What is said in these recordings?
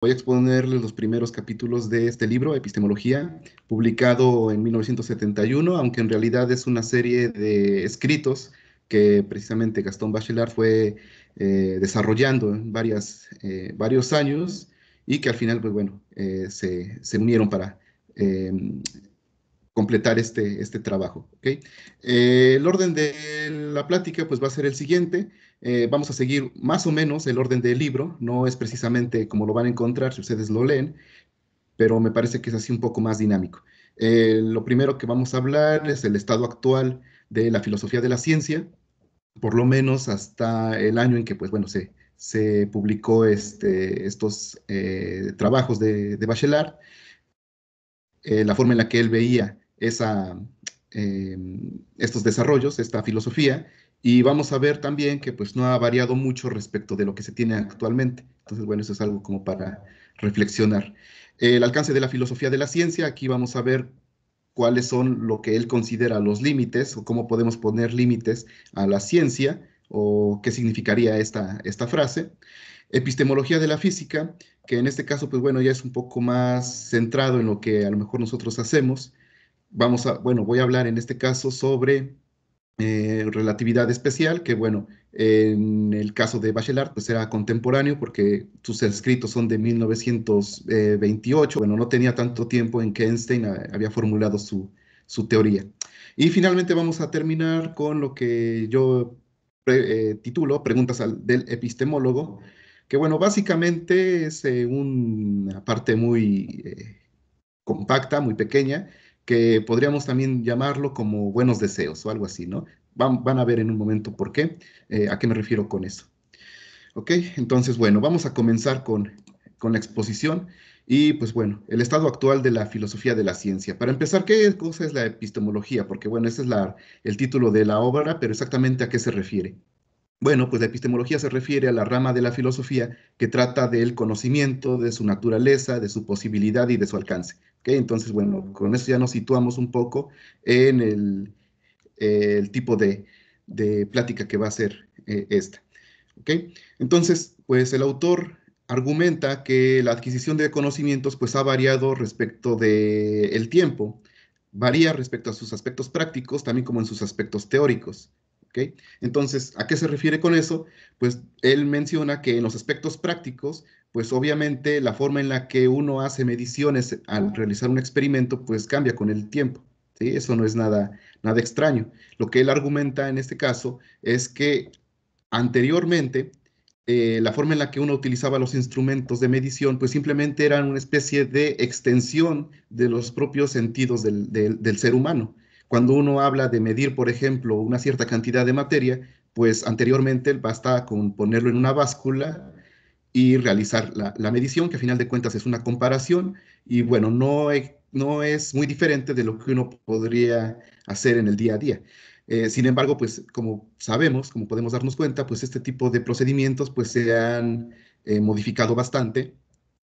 Voy a exponerles los primeros capítulos de este libro, Epistemología, publicado en 1971, aunque en realidad es una serie de escritos que precisamente Gastón Bachelard fue desarrollando en varios años y que al final, pues bueno, se unieron para eh, completar este trabajo. ¿Ok? El orden de la plática pues va a ser el siguiente. Vamos a seguir más o menos el orden del libro, no es precisamente como lo van a encontrar si ustedes lo leen, pero me parece que es así un poco más dinámico. Lo primero que vamos a hablar es el estado actual de la filosofía de la ciencia, por lo menos hasta el año en que, pues bueno, se publicó estos trabajos de Bachelard, la forma en la que él veía eh, estos desarrollos, esta filosofía, y vamos a ver también que pues no ha variado mucho respecto de lo que se tiene actualmente. Entonces, bueno, eso es algo como para reflexionar. El alcance de la filosofía de la ciencia, aquí vamos a ver cuáles son lo que él considera los límites o cómo podemos poner límites a la ciencia o qué significaría esta frase. Epistemología de la física, que en este caso, pues bueno, ya es un poco más centrado en lo que a lo mejor nosotros hacemos. Bueno, voy a hablar en este caso sobre relatividad especial, que bueno, en el caso de Bachelard, pues era contemporáneo porque sus escritos son de 1928. Bueno, no tenía tanto tiempo en que Einstein había formulado su teoría. Y finalmente vamos a terminar con lo que yo titulo Preguntas del epistemólogo, que bueno, básicamente es una parte muy compacta, muy pequeña, que podríamos también llamarlo como buenos deseos o algo así, ¿no? Van a ver en un momento por qué, a qué me refiero con eso. ¿Ok? Entonces, bueno, vamos a comenzar con la exposición y pues bueno, el estado actual de la filosofía de la ciencia. Para empezar, ¿qué cosa es la epistemología? Porque bueno, ese es el título de la obra, pero exactamente a qué se refiere. Bueno, pues la epistemología se refiere a la rama de la filosofía que trata del conocimiento, de su naturaleza, de su posibilidad y de su alcance. ¿Ok? Entonces, bueno, con eso ya nos situamos un poco en el tipo de plática que va a ser esta. ¿Ok? Entonces, pues el autor argumenta que la adquisición de conocimientos pues ha variado respecto del tiempo, varía respecto a sus aspectos prácticos, también como en sus aspectos teóricos. ¿Ok? Entonces, ¿a qué se refiere con eso? Pues él menciona que en los aspectos prácticos, pues obviamente la forma en la que uno hace mediciones al realizar un experimento, pues cambia con el tiempo. ¿Sí? Eso no es nada extraño. Lo que él argumenta en este caso es que anteriormente, la forma en la que uno utilizaba los instrumentos de medición, pues simplemente eran una especie de extensión de los propios sentidos del ser humano. Cuando uno habla de medir, por ejemplo, una cierta cantidad de materia, pues anteriormente basta con ponerlo en una báscula y realizar la medición, que a final de cuentas es una comparación, y bueno, no es muy diferente de lo que uno podría hacer en el día a día. Sin embargo, pues como sabemos, como podemos darnos cuenta, pues este tipo de procedimientos pues se han modificado bastante,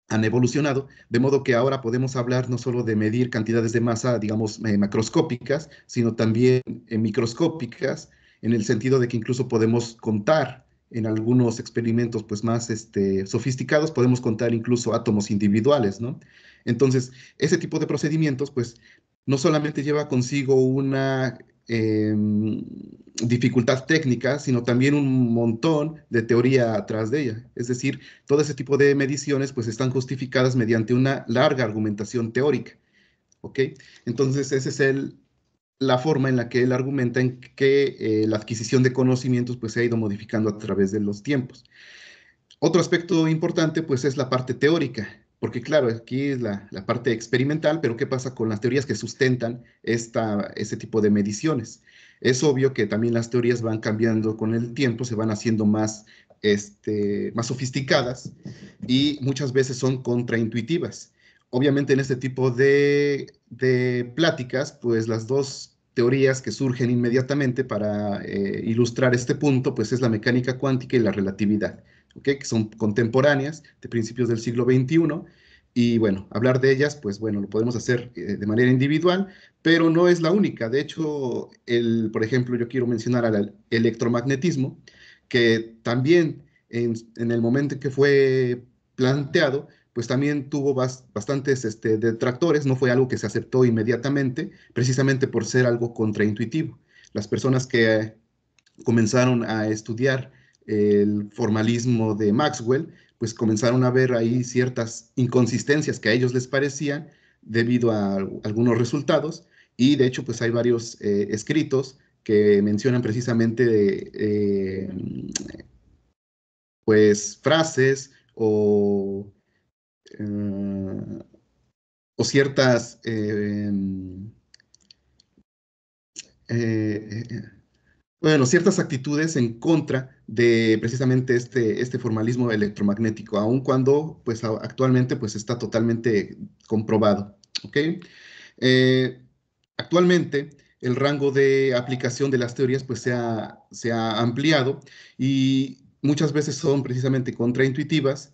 han evolucionado, de modo que ahora podemos hablar no solo de medir cantidades de masa, digamos, macroscópicas, sino también microscópicas, en el sentido de que incluso podemos contar en algunos experimentos pues más sofisticados, podemos contar incluso átomos individuales, ¿no? Entonces, ese tipo de procedimientos pues no solamente lleva consigo una dificultad técnica, sino también un montón de teoría atrás de ella. Es decir, todo ese tipo de mediciones pues están justificadas mediante una larga argumentación teórica, ¿ok? Entonces, esa es la forma en la que él argumenta en que la adquisición de conocimientos pues se ha ido modificando a través de los tiempos. Otro aspecto importante pues es la parte teórica, porque claro, aquí es la parte experimental, pero ¿qué pasa con las teorías que sustentan ese tipo de mediciones? Es obvio que también las teorías van cambiando con el tiempo, se van haciendo más sofisticadas y muchas veces son contraintuitivas. Obviamente en este tipo de pláticas, pues las dos teorías que surgen inmediatamente para ilustrar este punto, pues es la mecánica cuántica y la relatividad. ¿Okay? Que son contemporáneas de principios del siglo XXI. Y bueno, hablar de ellas, pues bueno, lo podemos hacer de manera individual, pero no es la única. De hecho, por ejemplo, yo quiero mencionar al electromagnetismo, que también en el momento en que fue planteado, pues también tuvo bastantes detractores, no fue algo que se aceptó inmediatamente, precisamente por ser algo contraintuitivo. Las personas que comenzaron a estudiar el formalismo de Maxwell, pues comenzaron a ver ahí ciertas inconsistencias que a ellos les parecían debido a algunos resultados, y de hecho pues hay varios escritos que mencionan precisamente pues frases eh, o ciertas eh, eh, bueno, ciertas actitudes en contra de precisamente este formalismo electromagnético, aun cuando pues actualmente pues está totalmente comprobado, ¿ok? Eh, Actualmente el rango de aplicación de las teorías pues se ha ampliado y muchas veces son precisamente contraintuitivas,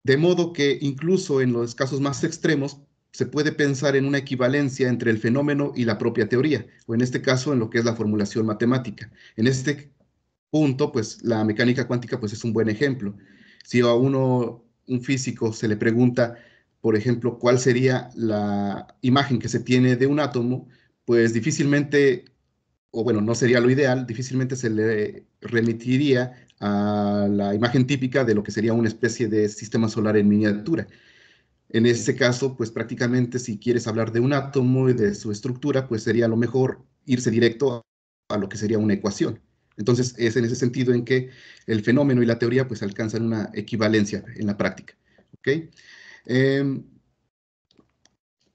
de modo que incluso en los casos más extremos se puede pensar en una equivalencia entre el fenómeno y la propia teoría, o en este caso en lo que es la formulación matemática. En este punto, pues la mecánica cuántica pues es un buen ejemplo. Si a un físico, se le pregunta, por ejemplo, cuál sería la imagen que se tiene de un átomo, pues difícilmente, o bueno, no sería lo ideal, difícilmente se le remitiría a la imagen típica de lo que sería una especie de sistema solar en miniatura. En este caso, pues prácticamente si quieres hablar de un átomo y de su estructura, pues sería lo mejor irse directo a lo que sería una ecuación. Entonces, es en ese sentido en que el fenómeno y la teoría pues alcanzan una equivalencia en la práctica. ¿Ok? Eh,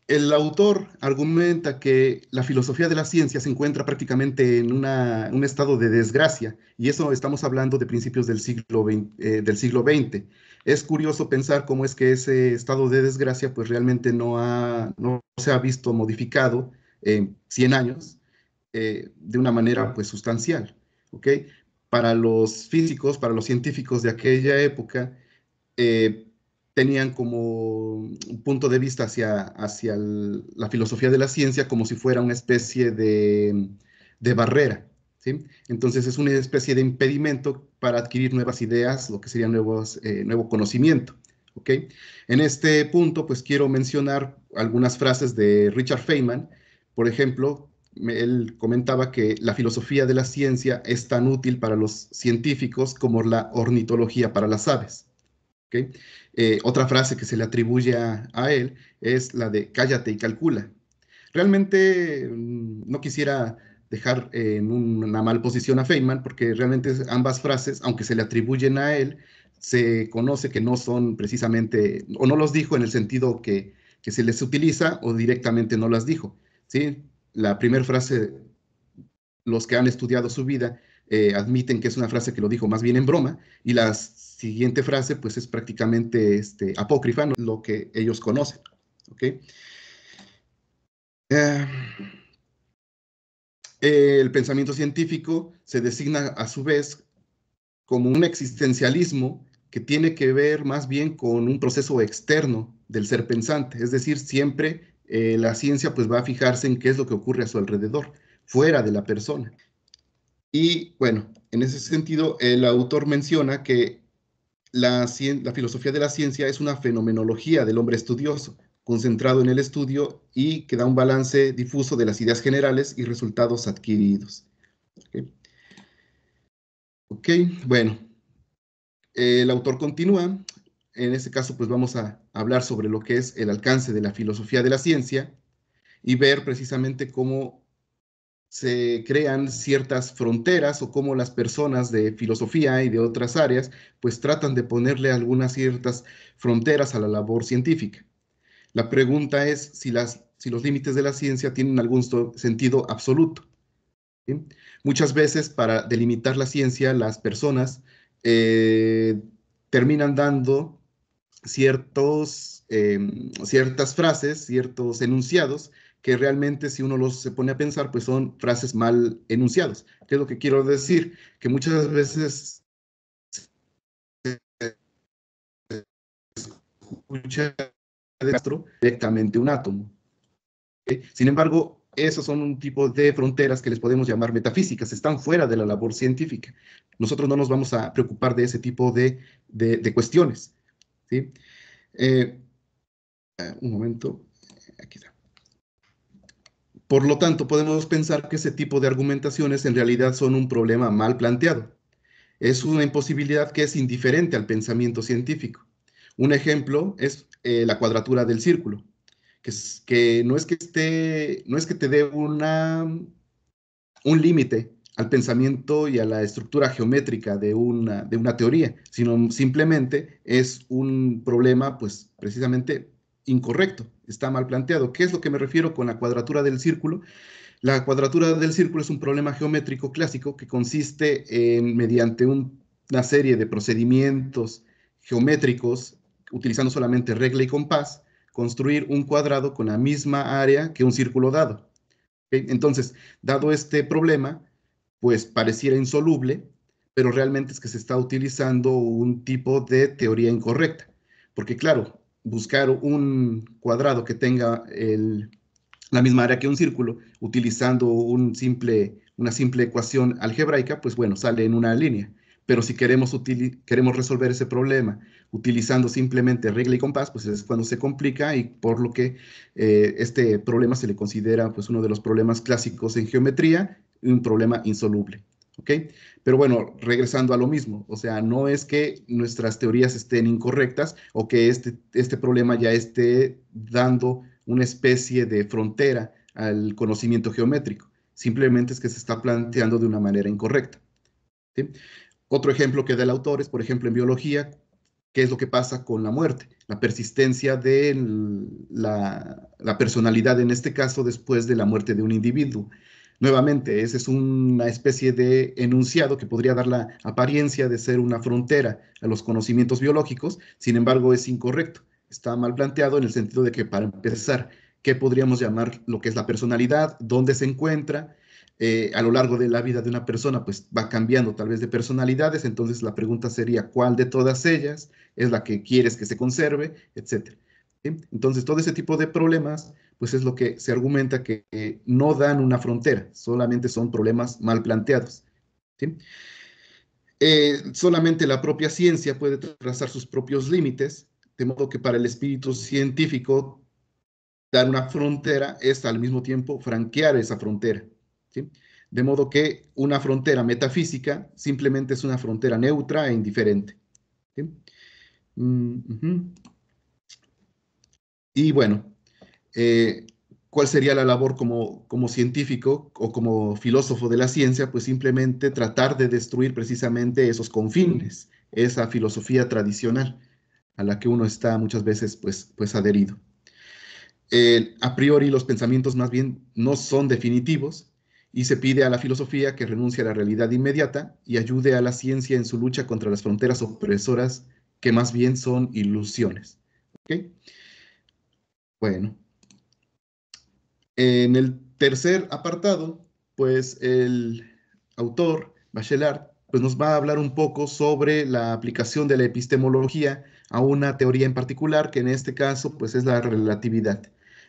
el autor argumenta que la filosofía de la ciencia se encuentra prácticamente en un estado de desgracia, y eso estamos hablando de principios del siglo XX. Es curioso pensar cómo es que ese estado de desgracia pues realmente no se ha visto modificado en 100 años de una manera pues sustancial. ¿Ok? Para los físicos, para los científicos de aquella época, eh, tenían como un punto de vista hacia la filosofía de la ciencia como si fuera una especie de barrera, ¿sí? Entonces es una especie de impedimento para adquirir nuevas ideas, lo que sería nuevo conocimiento, ¿ok? En este punto, pues quiero mencionar algunas frases de Richard Feynman. Por ejemplo, él comentaba que la filosofía de la ciencia es tan útil para los científicos como la ornitología para las aves. ¿Ok? Otra frase que se le atribuye a él es la de cállate y calcula. Realmente no quisiera dejar en una mal posición a Feynman, porque realmente ambas frases, aunque se le atribuyen a él, se conoce que no son precisamente, o no los dijo en el sentido que se les utiliza, o directamente no las dijo, ¿sí? La primera frase, los que han estudiado su vida admiten que es una frase que lo dijo más bien en broma, y la siguiente frase pues es prácticamente apócrifa, ¿no? Lo que ellos conocen. ¿Ok? Eh, el pensamiento científico se designa a su vez como un existencialismo que tiene que ver más bien con un proceso externo del ser pensante, es decir, siempre la ciencia pues va a fijarse en qué es lo que ocurre a su alrededor, fuera de la persona. Y bueno, en ese sentido, el autor menciona que la filosofía de la ciencia es una fenomenología del hombre estudioso, concentrado en el estudio y que da un balance difuso de las ideas generales y resultados adquiridos. Ok, okay, bueno, el autor continúa. En este caso, pues vamos a hablar sobre lo que es el alcance de la filosofía de la ciencia y ver precisamente cómo se crean ciertas fronteras o cómo las personas de filosofía y de otras áreas pues tratan de ponerle algunas ciertas fronteras a la labor científica. La pregunta es si los límites de la ciencia tienen algún sentido absoluto. ¿Sí? Muchas veces para delimitar la ciencia las personas eh, terminan dando ciertas frases, ciertos enunciados, que realmente si uno los se pone a pensar, pues son frases mal enunciados. ¿Qué es lo que quiero decir? Que muchas veces escucha directamente un átomo. ¿Okay? Sin embargo, esos son un tipo de fronteras que les podemos llamar metafísicas, están fuera de la labor científica. Nosotros no nos vamos a preocupar de ese tipo de cuestiones, ¿sí? Un momento, aquí está. Por lo tanto, podemos pensar que ese tipo de argumentaciones en realidad son un problema mal planteado. Es una imposibilidad que es indiferente al pensamiento científico. Un ejemplo es la cuadratura del círculo, que no es que no es que te dé un límite al pensamiento y a la estructura geométrica de una teoría, sino simplemente es un problema, pues precisamente incorrecto, está mal planteado. ¿Qué es lo que me refiero con la cuadratura del círculo? La cuadratura del círculo es un problema geométrico clásico que consiste en, mediante una serie de procedimientos geométricos, utilizando solamente regla y compás, construir un cuadrado con la misma área que un círculo dado. ¿Ok? Entonces, dado este problema, pues pareciera insoluble, pero realmente es que se está utilizando un tipo de teoría incorrecta. Porque claro, buscar un cuadrado que tenga la misma área que un círculo, utilizando una simple ecuación algebraica, pues bueno, sale en una línea. Pero si queremos resolver ese problema utilizando simplemente regla y compás, pues es cuando se complica y por lo que este problema se le considera pues uno de los problemas clásicos en geometría, un problema insoluble. ¿Ok? Pero bueno, regresando a lo mismo, o sea, no es que nuestras teorías estén incorrectas o que este problema ya esté dando una especie de frontera al conocimiento geométrico. Simplemente es que se está planteando de una manera incorrecta. ¿Sí? Otro ejemplo que da el autor es, por ejemplo, en biología, qué es lo que pasa con la muerte, la persistencia de la personalidad, en este caso, después de la muerte de un individuo. Nuevamente, ese es una especie de enunciado que podría dar la apariencia de ser una frontera a los conocimientos biológicos, sin embargo, es incorrecto. Está mal planteado en el sentido de que, para empezar, ¿qué podríamos llamar lo que es la personalidad? ¿Dónde se encuentra? A lo largo de la vida de una persona, pues va cambiando tal vez de personalidades, entonces la pregunta sería, ¿cuál de todas ellas es la que quieres que se conserve, etcétera? ¿Sí? Entonces, todo ese tipo de problemas, pues es lo que se argumenta que no dan una frontera, solamente son problemas mal planteados. ¿Sí? Solamente la propia ciencia puede trazar sus propios límites, de modo que para el espíritu científico, dar una frontera es al mismo tiempo franquear esa frontera. ¿Sí? De modo que una frontera metafísica simplemente es una frontera neutra e indiferente. ¿Sí? Ujú. Y bueno, eh, ¿cuál sería la labor como científico o como filósofo de la ciencia? Pues simplemente tratar de destruir precisamente esos confines, esa filosofía tradicional a la que uno está muchas veces pues adherido. A priori los pensamientos más bien no son definitivos y se pide a la filosofía que renuncie a la realidad inmediata y ayude a la ciencia en su lucha contra las fronteras opresoras que más bien son ilusiones. ¿Ok? Bueno, en el tercer apartado, pues el autor, Bachelard, pues nos va a hablar un poco sobre la aplicación de la epistemología a una teoría en particular, que en este caso, pues es la relatividad.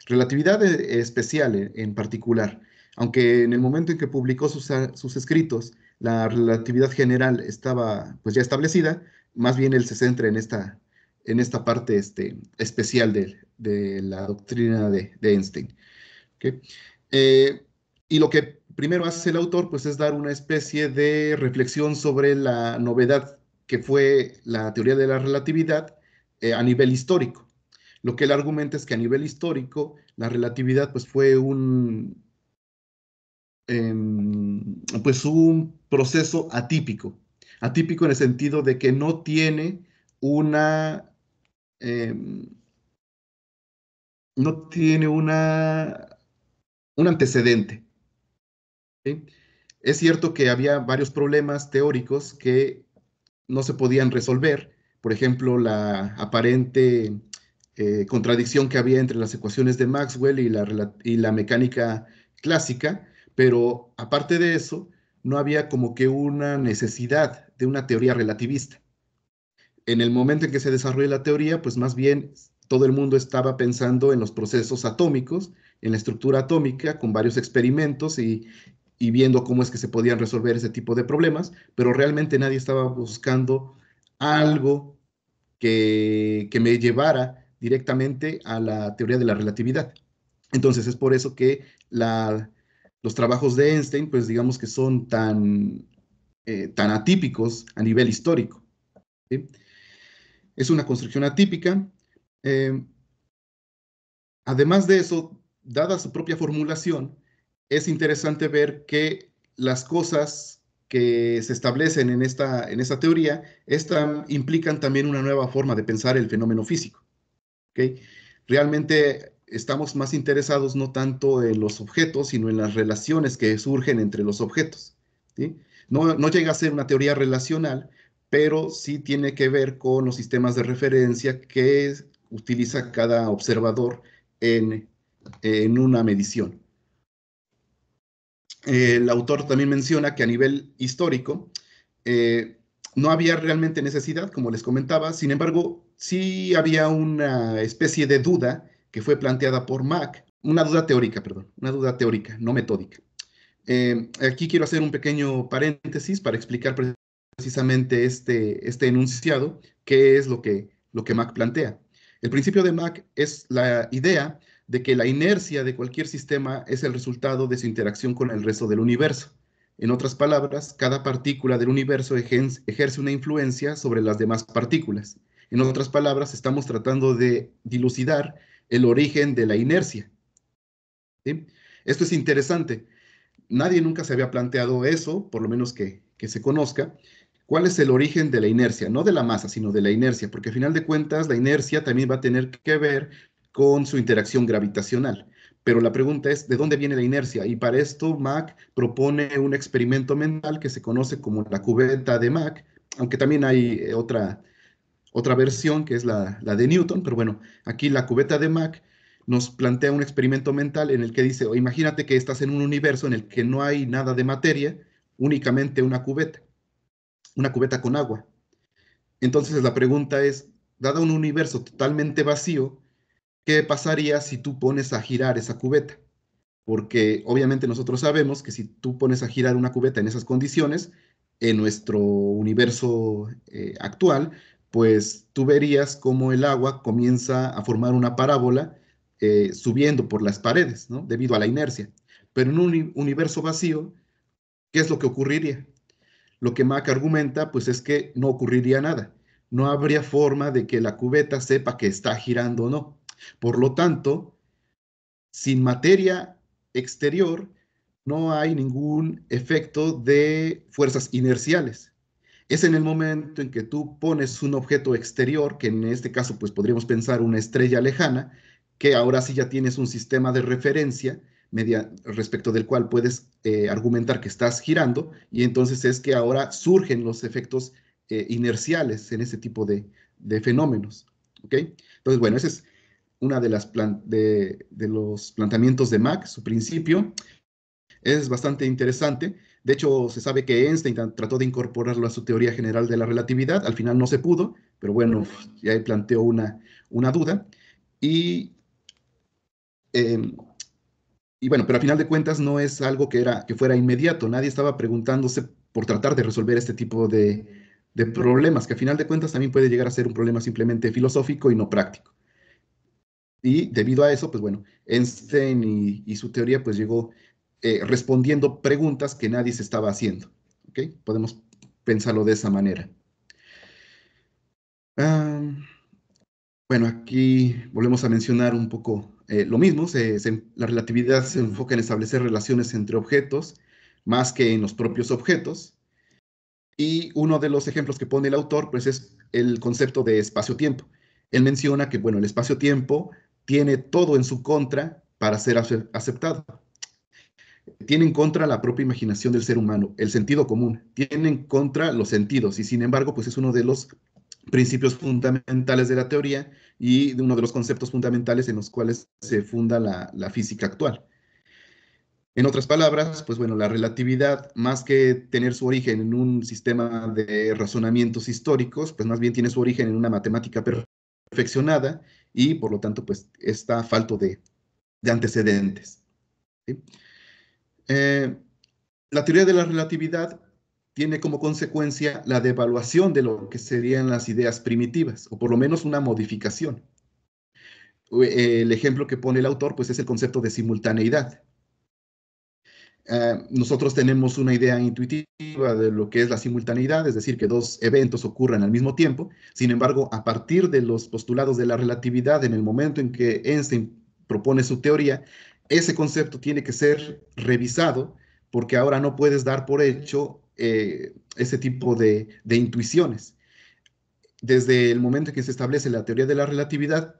Relatividad especial en particular, aunque en el momento en que publicó sus escritos, la relatividad general estaba pues ya establecida, más bien él se centra en esta parte especial de la doctrina de Einstein. ¿Ok? Eh, y lo que primero hace el autor, pues es dar una especie de reflexión sobre la novedad que fue la teoría de la relatividad a nivel histórico. Lo que él argumenta es que a nivel histórico la relatividad pues fue pues un proceso atípico. Atípico en el sentido de que no tiene una, em, no tiene un antecedente. ¿Sí? Es cierto que había varios problemas teóricos que no se podían resolver, por ejemplo, la aparente contradicción que había entre las ecuaciones de Maxwell y la mecánica clásica, pero aparte de eso, no había como que una necesidad de una teoría relativista. En el momento en que se desarrolla la teoría, pues más bien todo el mundo estaba pensando en los procesos atómicos, en la estructura atómica, con varios experimentos y viendo cómo es que se podían resolver ese tipo de problemas, pero realmente nadie estaba buscando algo que me llevara directamente a la teoría de la relatividad. Entonces es por eso que los trabajos de Einstein, pues digamos que son tan atípicos a nivel histórico. ¿Sí? Es una construcción atípica. eh, Además de eso, dada su propia formulación, es interesante ver que las cosas que se establecen en esta teoría, implican también una nueva forma de pensar el fenómeno físico. ¿Ok? Realmente estamos más interesados no tanto en los objetos, sino en las relaciones que surgen entre los objetos. ¿Sí? No llega a ser una teoría relacional, pero sí tiene que ver con los sistemas de referencia que utiliza cada observador en, en una medición. El autor también menciona que a nivel histórico eh, no había realmente necesidad, como les comentaba, sin embargo, sí había una especie de duda que fue planteada por Mach, una duda teórica, perdón, una duda teórica, no metódica. Aquí quiero hacer un pequeño paréntesis para explicar precisamente este enunciado, qué es lo que Mach plantea. El principio de Mach es la idea de que la inercia de cualquier sistema es el resultado de su interacción con el resto del universo. En otras palabras, cada partícula del universo ejerce una influencia sobre las demás partículas. En otras palabras, estamos tratando de dilucidar el origen de la inercia. ¿Sí? Esto es interesante. Nadie nunca se había planteado eso, por lo menos que se conozca. ¿Cuál es el origen de la inercia? No de la masa, sino de la inercia, porque al final de cuentas la inercia también va a tener que ver con su interacción gravitacional. Pero la pregunta es, ¿de dónde viene la inercia? Y para esto Mach propone un experimento mental que se conoce como la cubeta de Mach, aunque también hay otra versión que es la de Newton, pero bueno, aquí la cubeta de Mach nos plantea un experimento mental en el que dice, o imagínate que estás en un universo en el que no hay nada de materia, únicamente una cubeta con agua. Entonces la pregunta es, dado un universo totalmente vacío, ¿qué pasaría si tú pones a girar esa cubeta? Porque obviamente nosotros sabemos que si tú pones a girar una cubeta en esas condiciones, en nuestro universo actual, pues tú verías cómo el agua comienza a formar una parábola subiendo por las paredes, ¿no? Debido a la inercia. Pero en un universo vacío, ¿qué es lo que ocurriría? Lo que Mach argumenta, pues es que no ocurriría nada. No habría forma de que la cubeta sepa que está girando o no. Por lo tanto, sin materia exterior, no hay ningún efecto de fuerzas inerciales. Es en el momento en que tú pones un objeto exterior, que en este caso pues podríamos pensar una estrella lejana, que ahora sí ya tienes un sistema de referencia respecto del cual puedes argumentar que estás girando, y entonces es que ahora surgen los efectos inerciales en ese tipo de fenómenos. ¿Ok? Entonces, bueno, ese es una de los planteamientos de Mach, su principio, es bastante interesante. De hecho, se sabe que Einstein trató de incorporarlo a su teoría general de la relatividad, al final no se pudo, pero bueno, ya ahí planteó una duda. Y, eh, y bueno, pero al final de cuentas no es algo que fuera inmediato, nadie estaba preguntándose por tratar de resolver este tipo de problemas, que al final de cuentas también puede llegar a ser un problema simplemente filosófico y no práctico. Y debido a eso, pues bueno, Einstein y su teoría pues llegó respondiendo preguntas que nadie se estaba haciendo. ¿Ok? Podemos pensarlo de esa manera. Ah, bueno, aquí volvemos a mencionar un poco lo mismo. La relatividad se enfoca en establecer relaciones entre objetos más que en los propios objetos. Y uno de los ejemplos que pone el autor, pues es el concepto de espacio-tiempo. Él menciona que, bueno, el espacio-tiempo tiene todo en su contra para ser aceptado. Tiene en contra la propia imaginación del ser humano, el sentido común, tiene en contra los sentidos y sin embargo, pues es uno de los principios fundamentales de la teoría y de uno de los conceptos fundamentales en los cuales se funda la física actual. En otras palabras, pues bueno, la relatividad, más que tener su origen en un sistema de razonamientos históricos, pues más bien tiene su origen en una matemática perfeccionada y por lo tanto, pues está falto de antecedentes. ¿Sí? Eh, la teoría de la relatividad tiene como consecuencia la devaluación de lo que serían las ideas primitivas, o por lo menos una modificación. El ejemplo que pone el autor, pues, es el concepto de simultaneidad. Nosotros tenemos una idea intuitiva de lo que es la simultaneidad, es decir, que dos eventos ocurran al mismo tiempo. Sin embargo, a partir de los postulados de la relatividad, en el momento en que Einstein propone su teoría, ese concepto tiene que ser revisado porque ahora no puedes dar por hecho ese tipo de intuiciones. Desde el momento en que se establece la teoría de la relatividad,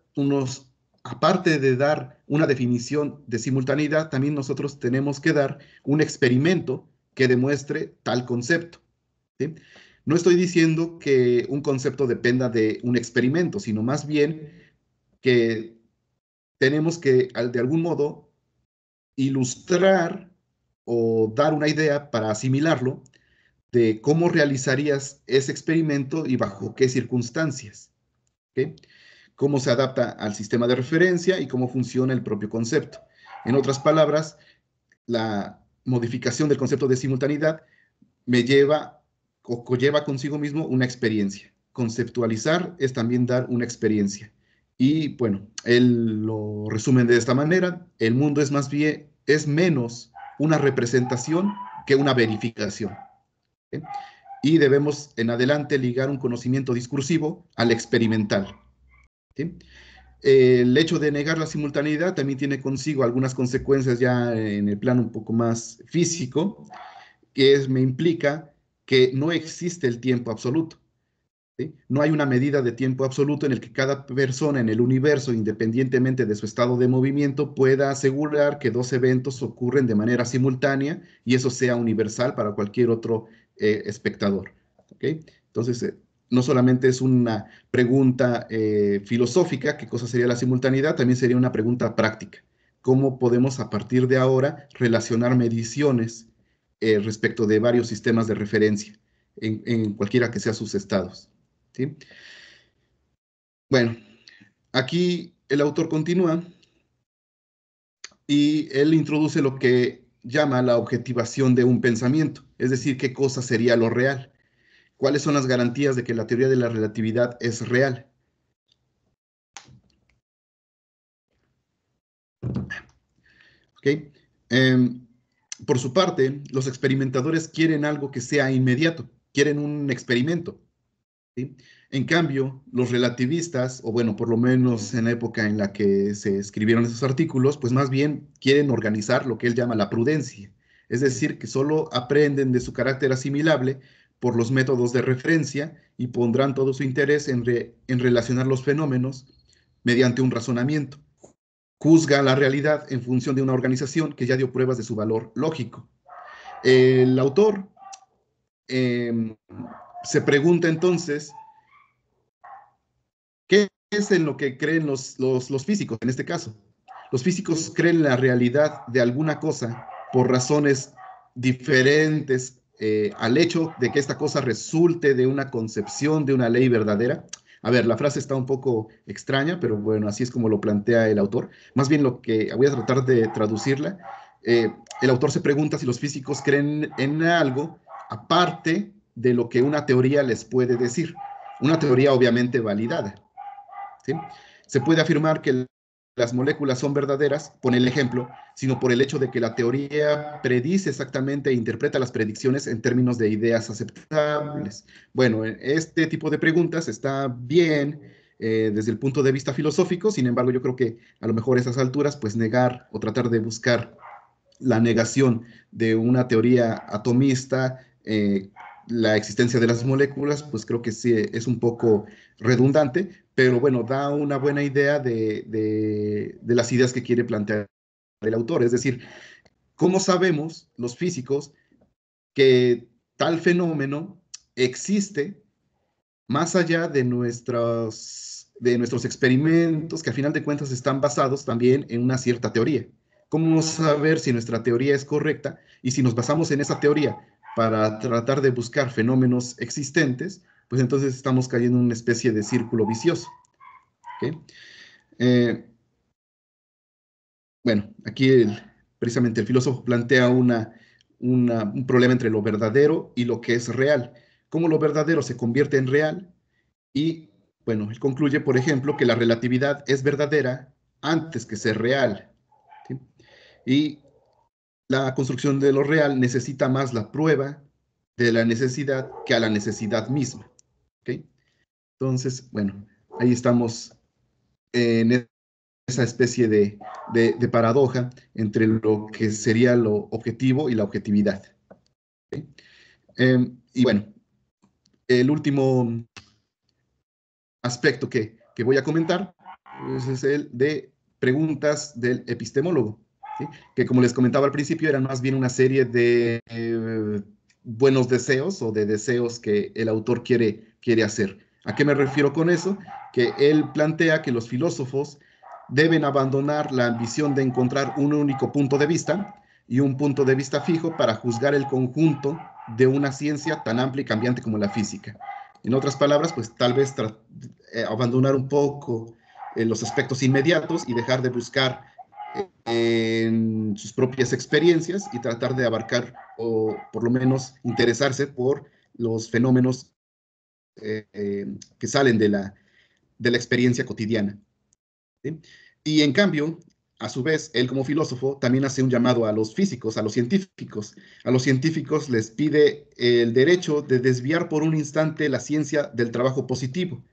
aparte de dar una definición de simultaneidad, también nosotros tenemos que dar un experimento que demuestre tal concepto. ¿Sí? No estoy diciendo que un concepto dependa de un experimento, sino más bien que tenemos que, de algún modo, ilustrar o dar una idea para asimilarlo de cómo realizarías ese experimento y bajo qué circunstancias. ¿Okay? Cómo se adapta al sistema de referencia y cómo funciona el propio concepto. En otras palabras, la modificación del concepto de simultaneidad me lleva o lleva consigo mismo una experiencia. Conceptualizar es también dar una experiencia. Y bueno, él lo resume de esta manera: el mundo es más bien, es menos una representación que una verificación. ¿Okay? Y debemos en adelante ligar un conocimiento discursivo al experimental. ¿Sí? El hecho de negar la simultaneidad también tiene consigo algunas consecuencias ya en el plano un poco más físico, me implica que no existe el tiempo absoluto. ¿Sí? No hay una medida de tiempo absoluto en el que cada persona en el universo, independientemente de su estado de movimiento, pueda asegurar que dos eventos ocurren de manera simultánea y eso sea universal para cualquier otro espectador. ¿Okay? Entonces, no solamente es una pregunta filosófica, qué cosa sería la simultaneidad, también sería una pregunta práctica. ¿Cómo podemos a partir de ahora relacionar mediciones respecto de varios sistemas de referencia en cualquiera que sean sus estados? ¿Sí? Bueno, aquí el autor continúa y él introduce lo que llama la objetivación de un pensamiento, es decir, qué cosa sería lo real, cuáles son las garantías de que la teoría de la relatividad es real. ¿Okay? Por su parte, los experimentadores quieren algo que sea inmediato, quieren un experimento. ¿Sí? En cambio, los relativistas, o bueno, por lo menos en la época en la que se escribieron esos artículos, pues más bien quieren organizar lo que él llama la prudencia, es decir, que solo aprenden de su carácter asimilable por los métodos de referencia y pondrán todo su interés en relacionar los fenómenos mediante un razonamiento. Juzga la realidad en función de una organización que ya dio pruebas de su valor lógico. El autor eh, se pregunta entonces, ¿qué es en lo que creen los físicos en este caso? Los físicos creen la realidad de alguna cosa por razones diferentes al hecho de que esta cosa resulte de una concepción de una ley verdadera. A ver, la frase está un poco extraña, pero bueno, así es como lo plantea el autor. Más bien lo que voy a tratar de traducirla. El autor se pregunta si los físicos creen en algo aparte de lo que una teoría les puede decir. Una teoría obviamente validada. ¿Sí? Se puede afirmar que las moléculas son verdaderas, pone el ejemplo, sino por el hecho de que la teoría predice exactamente e interpreta las predicciones en términos de ideas aceptables. Bueno, este tipo de preguntas está bien desde el punto de vista filosófico, sin embargo, yo creo que a lo mejor a esas alturas, pues negar o tratar de buscar la negación de una teoría atomista, la existencia de las moléculas, pues creo que sí es un poco redundante, pero bueno, da una buena idea de las ideas que quiere plantear el autor. Es decir, ¿cómo sabemos los físicos que tal fenómeno existe más allá de nuestros experimentos, que a final de cuentas están basados también en una cierta teoría? ¿Cómo saber si nuestra teoría es correcta y si nos basamos en esa teoría para tratar de buscar fenómenos existentes? Pues entonces estamos cayendo en una especie de círculo vicioso. ¿Okay? Eh, bueno, aquí precisamente el filósofo plantea un problema entre lo verdadero y lo que es real. ¿Cómo lo verdadero se convierte en real? Y bueno, él concluye, por ejemplo, que la relatividad es verdadera antes que ser real. ¿Sí? Y la construcción de lo real necesita más la prueba de la necesidad que a la necesidad misma. ¿Ok? Entonces, bueno, ahí estamos en esa especie de paradoja entre lo que sería lo objetivo y la objetividad. ¿Ok? Y bueno, el último aspecto que voy a comentar pues, es el de preguntas del epistemólogo, ¿sí? Que como les comentaba al principio, eran más bien una serie de buenos deseos o de deseos que el autor quiere hacer. ¿A qué me refiero con eso? Que él plantea que los filósofos deben abandonar la ambición de encontrar un único punto de vista y un punto de vista fijo para juzgar el conjunto de una ciencia tan amplia y cambiante como la física. En otras palabras, pues tal vez abandonar un poco los aspectos inmediatos y dejar de buscar en sus propias experiencias y tratar de abarcar o por lo menos interesarse por los fenómenos que salen de la experiencia cotidiana. ¿Sí? Y en cambio, a su vez, él como filósofo también hace un llamado a los físicos, a los científicos. A los científicos les pide el derecho de desviar por un instante la ciencia del trabajo positivo,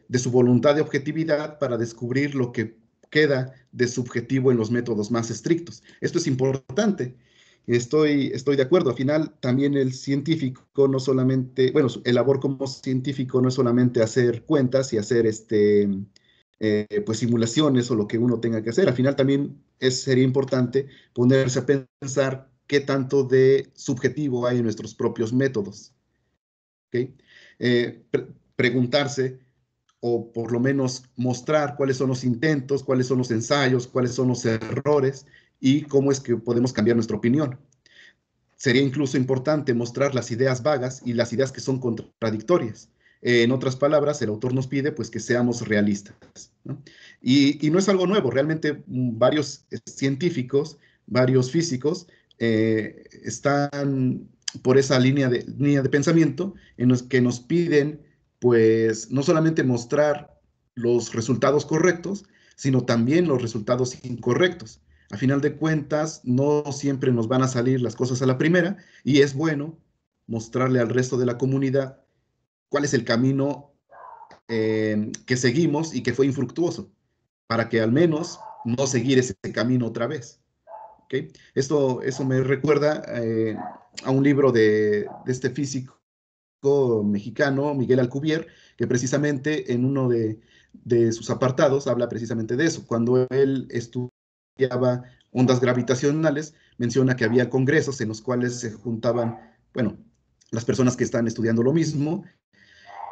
de su voluntad de objetividad para descubrir lo que queda de subjetivo en los métodos más estrictos. Esto es importante. Estoy de acuerdo. Al final, también el científico no solamente, bueno, el labor como científico no es solamente hacer cuentas y hacer pues simulaciones o lo que uno tenga que hacer. Al final también sería importante ponerse a pensar qué tanto de subjetivo hay en nuestros propios métodos. ¿Okay? Preguntarse o por lo menos mostrar cuáles son los intentos, cuáles son los ensayos, cuáles son los errores y cómo es que podemos cambiar nuestra opinión. Sería incluso importante mostrar las ideas vagas y las ideas que son contradictorias. En otras palabras, el autor nos pide pues que seamos realistas, ¿no? Y no es algo nuevo, realmente varios científicos, varios físicos están por esa línea de pensamiento en los que nos piden pues no solamente mostrar los resultados correctos, sino también los resultados incorrectos. A final de cuentas, no siempre nos van a salir las cosas a la primera y es bueno mostrarle al resto de la comunidad cuál es el camino que seguimos y que fue infructuoso, para que al menos no seguir ese camino otra vez. ¿Okay? Eso me recuerda a un libro de este físico mexicano, Miguel Alcubierre, que precisamente en uno de sus apartados habla precisamente de eso. Cuando él estudiaba ondas gravitacionales, menciona que había congresos en los cuales se juntaban, bueno, las personas que están estudiando lo mismo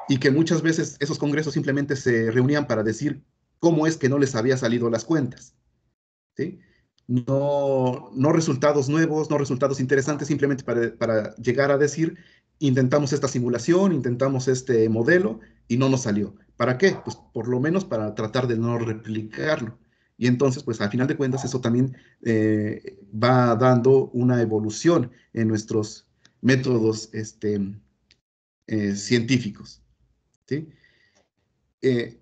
y que muchas veces esos congresos simplemente se reunían para decir cómo es que no les había salido las cuentas, ¿sí? No resultados nuevos, no resultados interesantes, simplemente para llegar a decir, intentamos esta simulación, intentamos este modelo y no nos salió. ¿Para qué? Pues por lo menos para tratar de no replicarlo. Y entonces, pues al final de cuentas, eso también va dando una evolución en nuestros métodos científicos, ¿sí?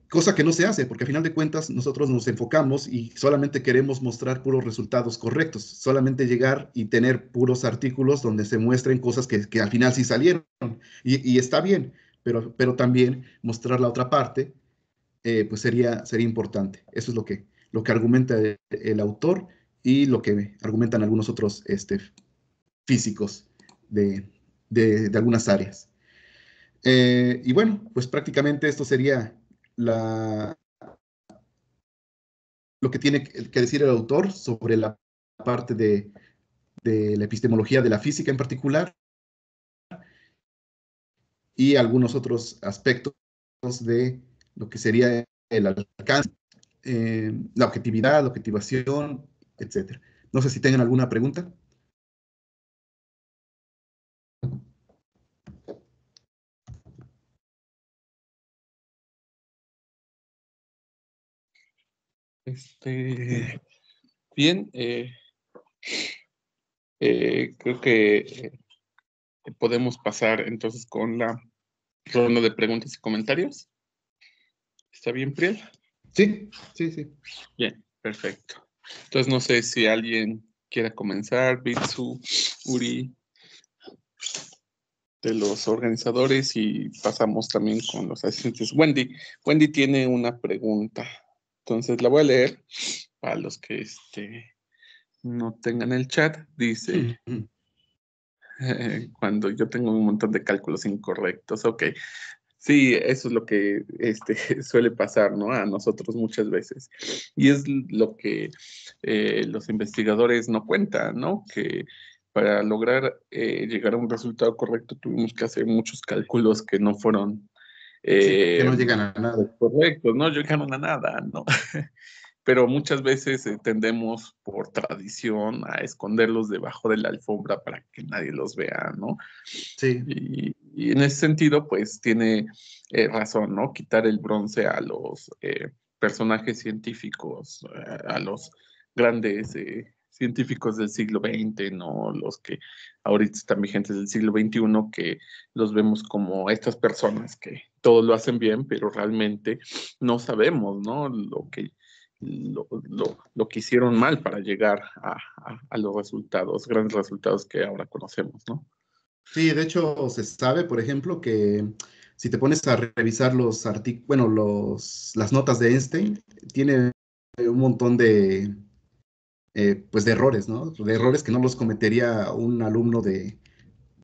Cosa que no se hace, porque al final de cuentas nosotros nos enfocamos y solamente queremos mostrar puros resultados correctos, solamente llegar y tener puros artículos donde se muestren cosas que al final sí salieron. Y está bien, pero también mostrar la otra parte, pues sería importante. Eso es lo que argumenta el autor y lo que argumentan algunos otros físicos de, de algunas áreas. Y bueno, pues prácticamente esto sería la, lo que tiene que decir el autor sobre la parte de la epistemología de la física en particular y algunos otros aspectos de lo que sería el alcance, la objetividad, la objetivación, etcétera. No sé si tengan alguna pregunta. Bien, creo que podemos pasar entonces con la ronda de preguntas y comentarios. ¿Está bien, Priel? Sí, sí, sí. Bien. Perfecto. Entonces no sé si alguien quiera comenzar, Bitsu, Uri, de los organizadores, y pasamos también con los asistentes. Wendy tiene una pregunta. Entonces la voy a leer para los que no tengan el chat. Dice, cuando yo tengo un montón de cálculos incorrectos, ok. Sí, eso es lo que suele pasar, ¿no? A nosotros muchas veces. Y es lo que los investigadores no cuentan, ¿no? Que para lograr llegar a un resultado correcto tuvimos que hacer muchos cálculos que no fueron Sí, que no llegan a nada. correctos, no llegaron a nada, ¿no? Pero muchas veces tendemos por tradición a esconderlos debajo de la alfombra para que nadie los vea, ¿no? Sí, Y en ese sentido, pues tiene razón, ¿no? Quitar el bronce a los personajes científicos, a los grandes científicos del siglo XX, ¿no? Los que ahorita están vigentes del siglo XXI, que los vemos como estas personas que todo lo hacen bien, pero realmente no sabemos, ¿no? Lo que hicieron mal para llegar a los resultados, grandes resultados que ahora conocemos, ¿no? sí, de hecho se sabe, por ejemplo, que si te pones a revisar los artículos, bueno, las notas de Einstein, tiene un montón de, pues de errores, ¿no? De errores que no los cometería un alumno de,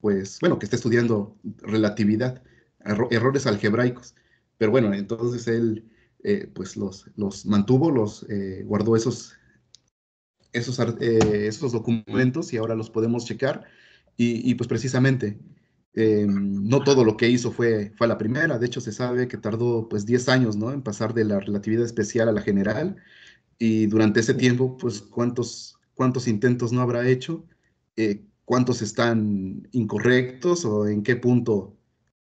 pues, bueno, que esté estudiando relatividad, errores algebraicos. Pero bueno, entonces él, pues los mantuvo, guardó esos documentos y ahora los podemos checar. Y pues precisamente, no todo lo que hizo fue a la primera. De hecho, se sabe que tardó pues 10 años, ¿no? En pasar de la relatividad especial a la general. Y durante ese tiempo, pues, ¿cuántos intentos no habrá hecho? ¿Cuántos están incorrectos o en qué punto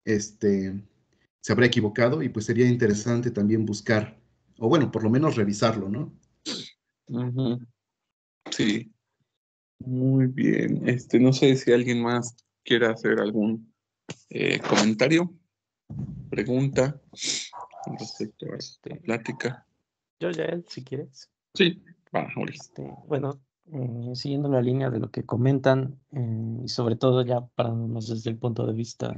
se habrá equivocado? Y pues sería interesante también buscar, o bueno, por lo menos revisarlo, ¿no? Ujú. Sí, muy bien. No sé si alguien más quiere hacer algún comentario, pregunta con respecto a esta Este, plática. yo ya, si quieres. Sí, va, Uri. Bueno, siguiendo la línea de lo que comentan, y sobre todo ya parándonos desde el punto de vista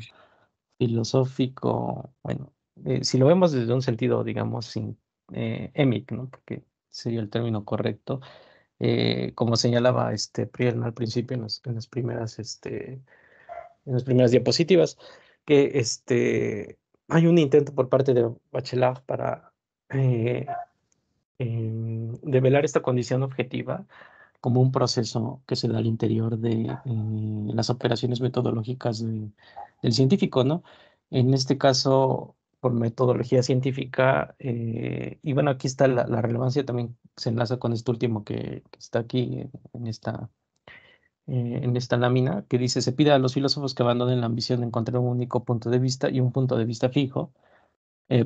filosófico, bueno, si lo vemos desde un sentido, digamos, sin émic, ¿no? Porque sería el término correcto, como señalaba Priel al principio en las primeras, en las primeras diapositivas, que hay un intento por parte de Bachelard para eh, develar esta condición objetiva como un proceso que se da al interior de las operaciones metodológicas del científico, ¿no? En este caso, por metodología científica, y bueno, aquí está la relevancia, también se enlaza con esto último que está aquí en esta lámina, que dice, se pide a los filósofos que abandonen la ambición de encontrar un único punto de vista y un punto de vista fijo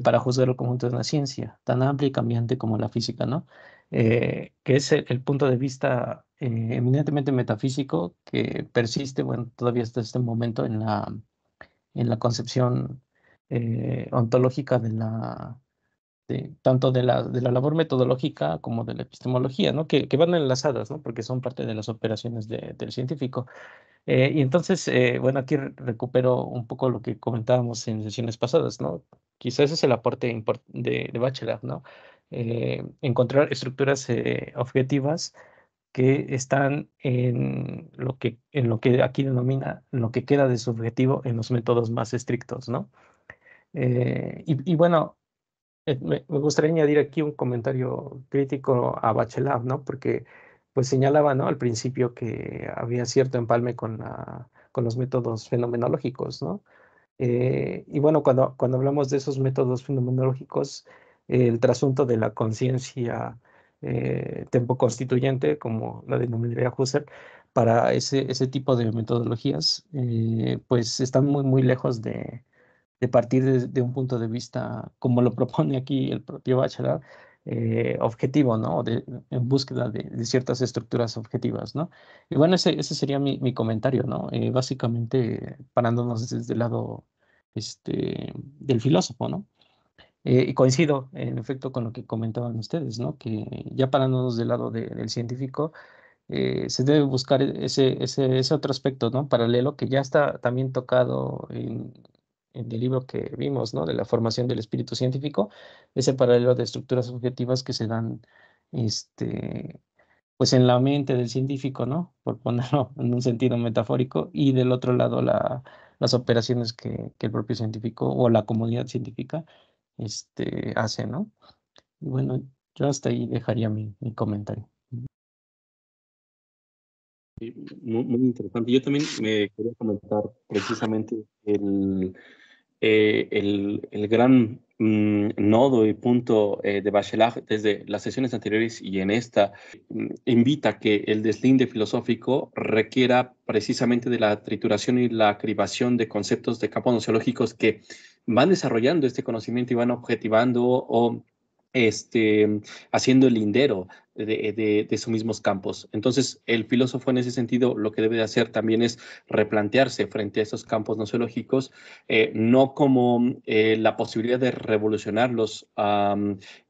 para juzgar el conjunto de una ciencia, tan amplia y cambiante como la física, ¿no? Que es el punto de vista eminentemente metafísico que persiste, bueno, todavía hasta este momento en la concepción ontológica tanto de la labor metodológica como de la epistemología, ¿no? Que van enlazadas, ¿no? Porque son parte de las operaciones del científico. Y entonces, bueno, aquí recupero un poco lo que comentábamos en sesiones pasadas, ¿no? Quizás ese es el aporte de Bachelard, ¿no? Encontrar estructuras objetivas que están en lo que aquí denomina lo que queda de subjetivo en los métodos más estrictos, ¿no? Y bueno, me gustaría añadir aquí un comentario crítico a Bachelard, ¿no? Porque pues señalaba, ¿no? Al principio que había cierto empalme con los métodos fenomenológicos, ¿no? Y bueno, cuando hablamos de esos métodos fenomenológicos, el trasunto de la conciencia tempo constituyente, como la denominaría Husserl, para ese tipo de metodologías, pues están muy, muy lejos de partir de un punto de vista, como lo propone aquí el propio Bachelard, objetivo, ¿no? En búsqueda de ciertas estructuras objetivas, ¿no? Y bueno, ese sería mi comentario, ¿no? Básicamente parándonos desde el lado del filósofo, ¿no? Y coincido, en efecto, con lo que comentaban ustedes, ¿no? Que ya parándonos del lado del científico, se debe buscar ese otro aspecto, ¿no? Paralelo que ya está también tocado en el libro que vimos, ¿no? De la formación del espíritu científico, ese paralelo de estructuras objetivas que se dan, este, pues en la mente del científico, ¿no? Por ponerlo en un sentido metafórico, y del otro lado las operaciones que el propio científico o la comunidad científica, hace, ¿no? Y bueno, yo hasta ahí dejaría mi comentario. Muy interesante. Yo también me quería comentar precisamente el gran nodo y punto de Bachelard desde las sesiones anteriores y en esta invita que el deslinde filosófico requiera precisamente de la trituración y la cribación de conceptos de campos nociológicos que van desarrollando este conocimiento y van objetivando o haciendo el lindero de sus mismos campos. Entonces, el filósofo en ese sentido lo que debe de hacer también es replantearse frente a esos campos nociológicos, no como la posibilidad de revolucionarlos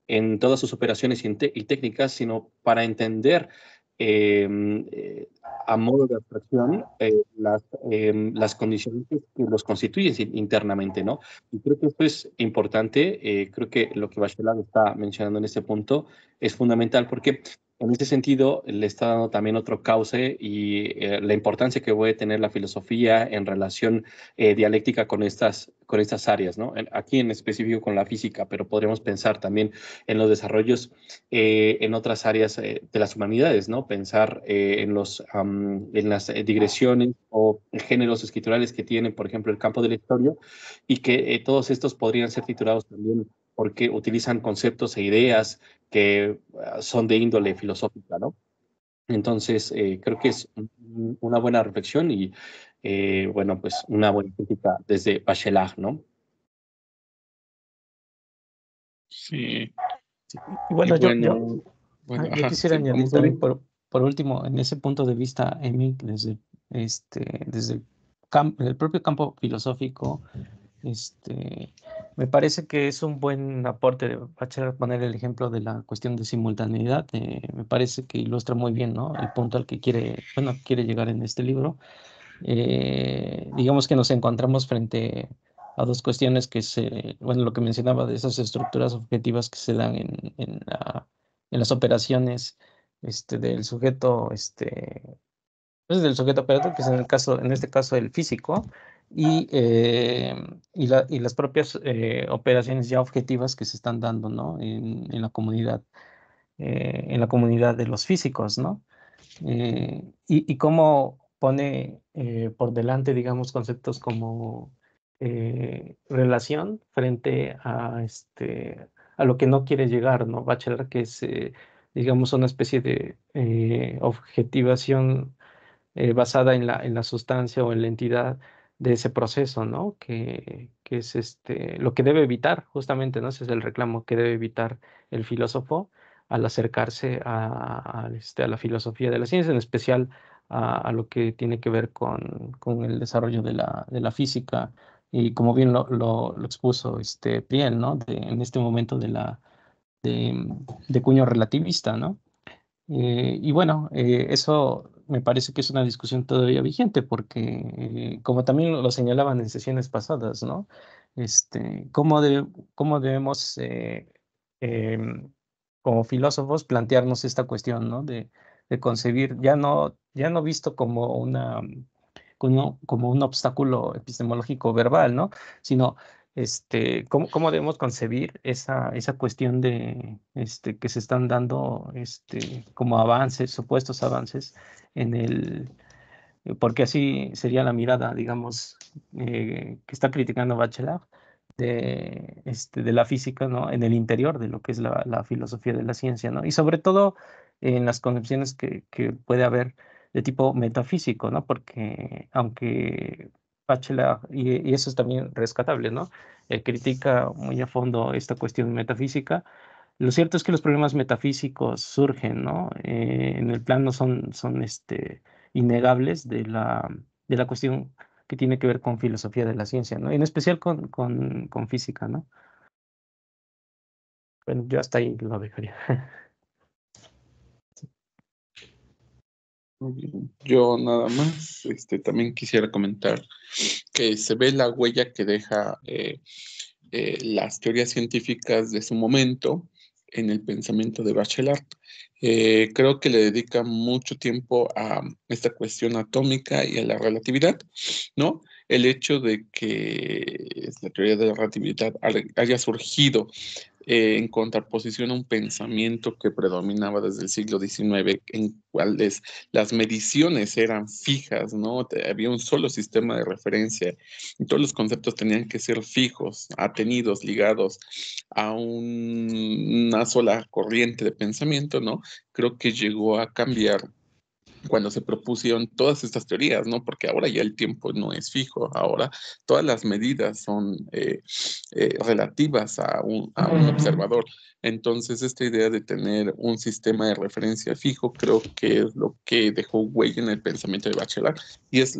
en todas sus operaciones y técnicas, sino para entender eh, eh, a modo de abstracción las condiciones que los constituyen internamente, ¿no? Y creo que esto es importante, creo que lo que Bachelard está mencionando en este punto es fundamental porque en ese sentido le está dando también otro cauce y la importancia que puede tener la filosofía en relación dialéctica con estas áreas, ¿no? Aquí en específico con la física, pero podríamos pensar también en los desarrollos en otras áreas de las humanidades, ¿no? Pensar en las digresiones o géneros escriturales que tienen, por ejemplo, el campo de la historia, y que todos estos podrían ser titulados también porque utilizan conceptos e ideas que son de índole filosófica, ¿no? Entonces, creo que es una buena reflexión y, bueno, pues una buena crítica desde Bachelard, ¿no? Sí, Y y bueno, bueno, bueno, yo ajá, quisiera sí, añadir vamos, también, Uri. por último, en ese punto de vista, Emi, desde el propio campo filosófico, este, me parece que es un buen aporte de Bachelard poner el ejemplo de la cuestión de simultaneidad. Me parece que ilustra muy bien, ¿no? El punto al que quiere llegar en este libro. Digamos que nos encontramos frente a dos cuestiones bueno, lo que mencionaba de esas estructuras objetivas que se dan en las operaciones del sujeto, pues del sujeto operador, que es en este caso el físico, y las propias operaciones ya objetivas que se están dando, ¿no? En la comunidad de los físicos, ¿no? Y cómo pone por delante, digamos, conceptos como relación frente a lo que no quiere llegar, ¿no? Bachelor, que es, digamos, una especie de objetivación basada en la sustancia o en la entidad de ese proceso, ¿no? Que es lo que debe evitar, justamente, ¿no? Ese es el reclamo que debe evitar el filósofo al acercarse a la filosofía de la ciencia, en especial a lo que tiene que ver con el desarrollo de la física, y como bien lo expuso Priel, ¿no? En este momento de, de cuño relativista, ¿no? Y bueno, eso me parece que es una discusión todavía vigente porque, como también lo señalaban en sesiones pasadas, ¿no? ¿Cómo debemos, em, como filósofos, plantearnos esta cuestión, ¿no? De concebir, ya no visto como como un obstáculo epistemológico verbal, ¿no? Sino cómo debemos concebir esa cuestión que se están dando como avances, supuestos avances en porque así sería la mirada, digamos, que está criticando Bachelard de la física, ¿no? En el interior de lo que es la filosofía de la ciencia, ¿no? Y sobre todo en las concepciones que puede haber de tipo metafísico, ¿no? Porque aunque Bachelard, y eso es también rescatable, ¿no? Critica muy a fondo esta cuestión metafísica. Lo cierto es que los problemas metafísicos surgen, ¿no? En el plano son innegables de la cuestión que tiene que ver con filosofía de la ciencia, ¿no? En especial con física, ¿no? Bueno, yo hasta ahí lo dejaría. Muy bien. Yo nada más, también quisiera comentar que se ve la huella que deja las teorías científicas de su momento en el pensamiento de Bachelard. Creo que le dedica mucho tiempo a esta cuestión atómica y a la relatividad, ¿no? El hecho de que la teoría de la relatividad haya surgido en contraposición a un pensamiento que predominaba desde el siglo XIX, en cuales las mediciones eran fijas, ¿no? Había un solo sistema de referencia y todos los conceptos tenían que ser fijos, atenidos, ligados a una sola corriente de pensamiento, ¿no? Creo que llegó a cambiar cuando se propusieron todas estas teorías, ¿no? Porque ahora ya el tiempo no es fijo, ahora todas las medidas son relativas a un observador. Entonces, esta idea de tener un sistema de referencia fijo creo que es lo que dejó huella en el pensamiento de Bachelard y es,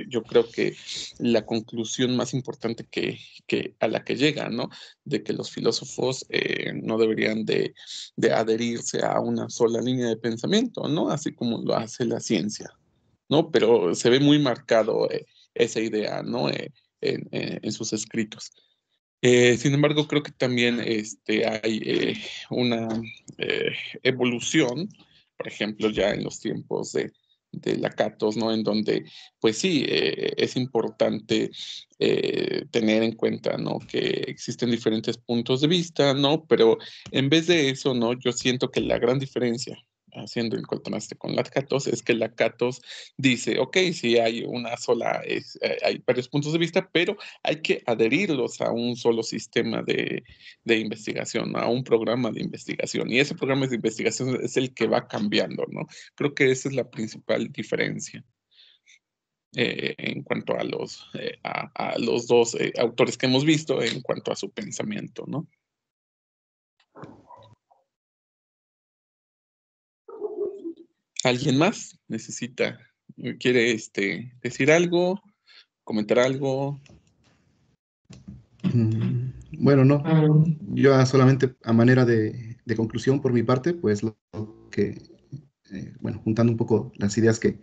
yo creo que la conclusión más importante a la que llega, ¿no? De que los filósofos no deberían de adherirse a una sola línea de pensamiento, ¿no? Así como lo hace la ciencia, ¿no? Pero se ve muy marcado esa idea, ¿no? En sus escritos. Sin embargo, creo que también hay una eh, evolución, por ejemplo, ya en los tiempos de Lakatos, ¿no? En donde, pues sí, es importante tener en cuenta, ¿no? Que existen diferentes puntos de vista, ¿no? Pero en vez de eso, ¿no? Yo siento que la gran diferencia, haciendo el contraste con Lakatos, es que Lakatos dice, ok, sí hay una sola, hay varios puntos de vista, pero hay que adherirlos a un solo sistema de investigación, a un programa de investigación. Y ese programa de investigación es el que va cambiando, ¿no? Creo que esa es la principal diferencia en cuanto a los dos autores que hemos visto en cuanto a su pensamiento, ¿no? ¿Alguien más quiere decir algo, comentar algo? Bueno, no. Yo solamente a manera de conclusión por mi parte, pues lo que, bueno, juntando un poco las ideas que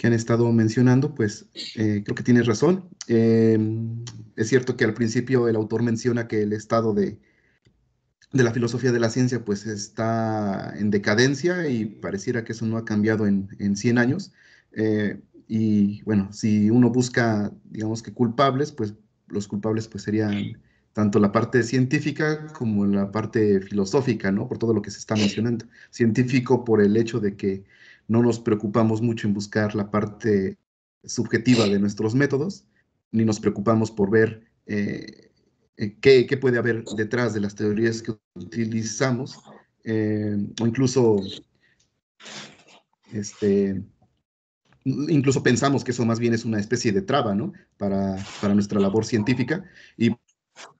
han estado mencionando, pues creo que tienes razón. Es cierto que al principio el autor menciona que el estado de la filosofía de la ciencia pues está en decadencia y pareciera que eso no ha cambiado en 100 años. Y bueno, si uno busca, digamos que culpables, pues los culpables pues serían tanto la parte científica como la parte filosófica, ¿no? Por todo lo que se está mencionando. Científico por el hecho de que no nos preocupamos mucho en buscar la parte subjetiva de nuestros métodos, ni nos preocupamos por ver qué puede haber detrás de las teorías que utilizamos, o incluso pensamos que eso más bien es una especie de traba, ¿no? Para nuestra labor científica. Y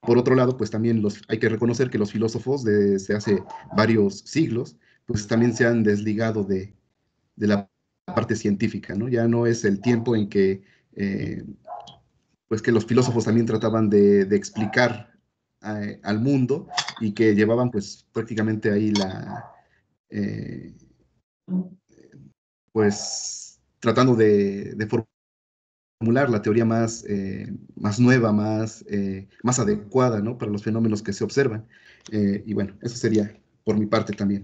por otro lado, pues también hay que reconocer que los filósofos desde hace varios siglos, pues también se han desligado de la parte científica, ¿no? Ya no es el tiempo en que pues que los filósofos también trataban de explicar al mundo y que llevaban pues prácticamente ahí eh, pues tratando de formular la teoría más nueva, más adecuada, ¿no? Para los fenómenos que se observan. Y bueno, eso sería por mi parte también.